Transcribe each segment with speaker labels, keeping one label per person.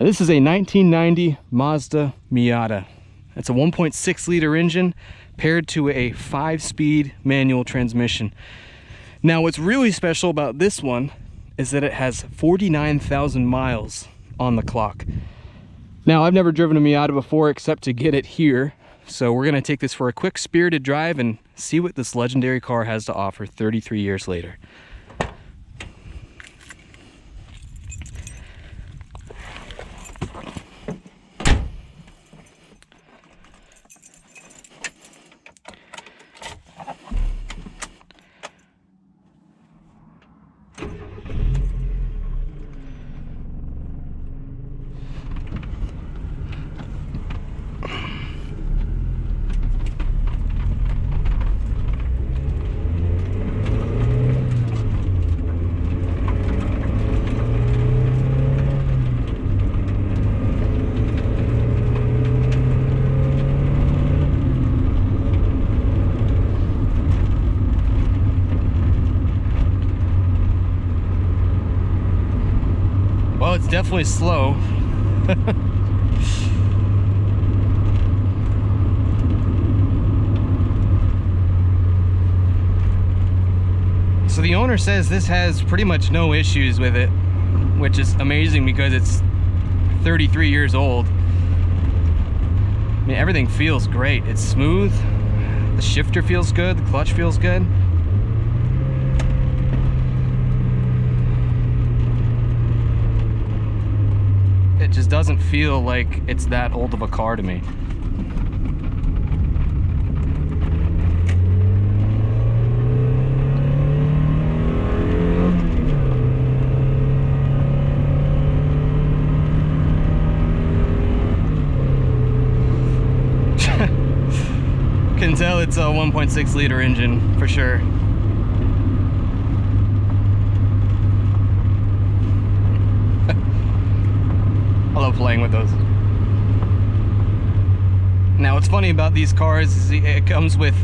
Speaker 1: Now, this is a 1990 Mazda Miata. It's a 1.6 liter engine paired to a 5-speed manual transmission. Now, what's really special about this one is that it has 49,000 miles on the clock. Now, I've never driven a Miata before except to get it here. So we're gonna take this for a quick spirited drive and see what this legendary car has to offer 33 years later. Well, it's definitely slow. So the owner says this has pretty much no issues with it, which is amazing because it's 33 years old. I mean, everything feels great. It's smooth. The shifter feels good. The clutch feels good. It just doesn't feel like it's that old of a car to me. Can tell it's a 1.6 liter engine for sure. I love playing with those. Now, what's funny about these cars is it comes with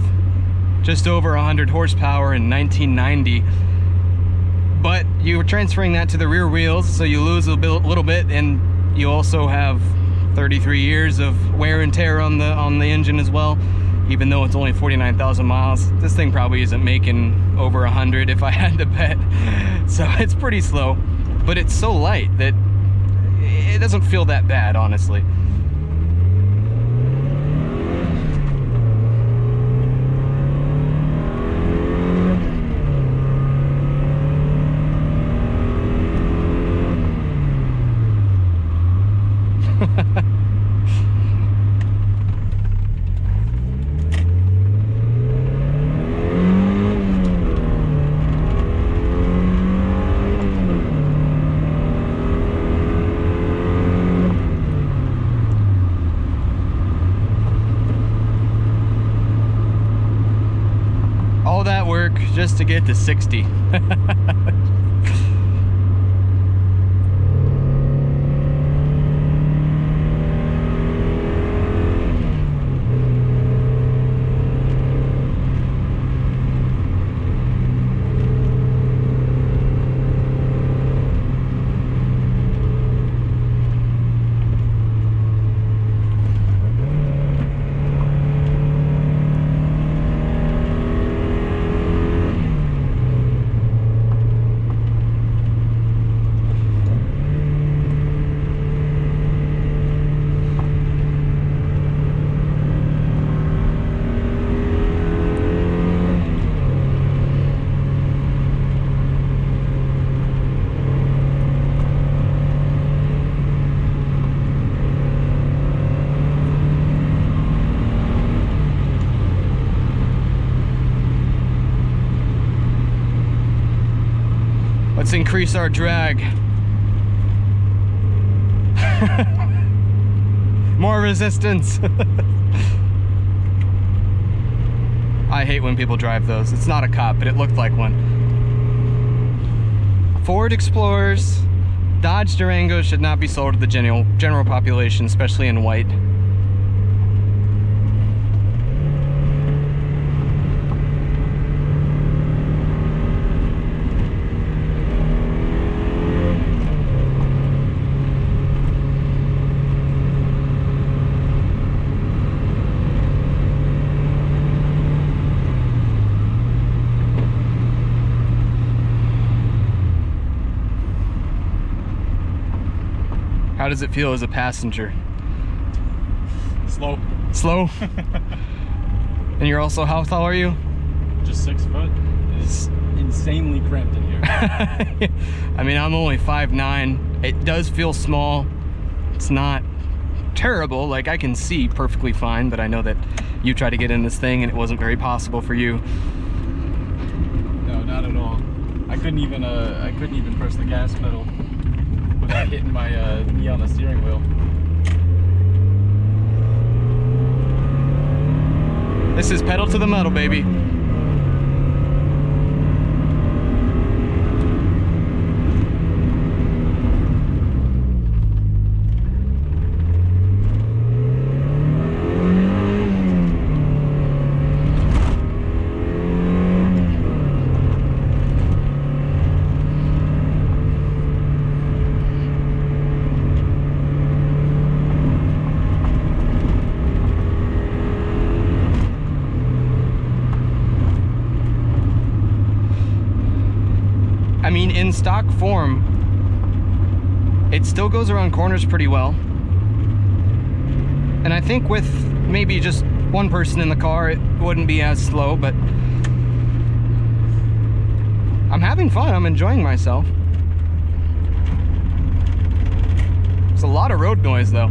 Speaker 1: just over 100 horsepower in 1990, but you're transferring that to the rear wheels, so you lose a little bit, and you also have 33 years of wear and tear on the engine as well. Even though it's only 49,000 miles, this thing probably isn't making over 100 if I had to bet. So it's pretty slow, but it's so light that it doesn't feel that bad, honestly. Just to get to 60. Let's increase our drag. More resistance. I hate when people drive those. It's not a cop, but it looked like one. Ford Explorers, Dodge Durangos should not be sold to the general population, especially in white. How does it feel as a passenger?
Speaker 2: Slow.
Speaker 1: Slow? And you're also, how tall are you?
Speaker 2: Just 6 foot. It's insanely cramped in here.
Speaker 1: I mean, I'm only 5'9". It does feel small. It's not terrible. Like, I can see perfectly fine, but I know that you tried to get in this thing and it wasn't very possible for you.
Speaker 2: No, not at all. I couldn't even press the gas pedal without hitting my knee on the steering wheel.
Speaker 1: This is pedal to the metal, baby. I mean, in stock form, it still goes around corners pretty well. And I think with maybe just one person in the car, it wouldn't be as slow, but I'm having fun. I'm enjoying myself. There's a lot of road noise, though.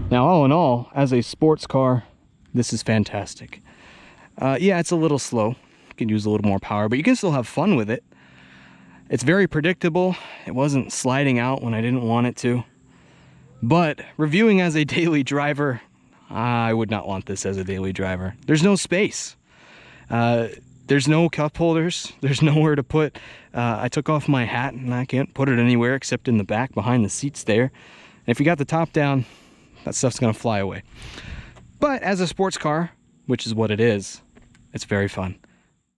Speaker 1: Now, all in all, as a sports car, this is fantastic. Yeah, it's a little slow. You can use a little more power, but you can still have fun with it. It's very predictable. It wasn't sliding out when I didn't want it to. But reviewing as a daily driver, I would not want this as a daily driver. There's no space. There's no cup holders. There's nowhere to put. I took off my hat and I can't put it anywhere except in the back behind the seats there. And if you got the top down, that stuff's gonna fly away. But as a sports car, which is what it is, it's very fun.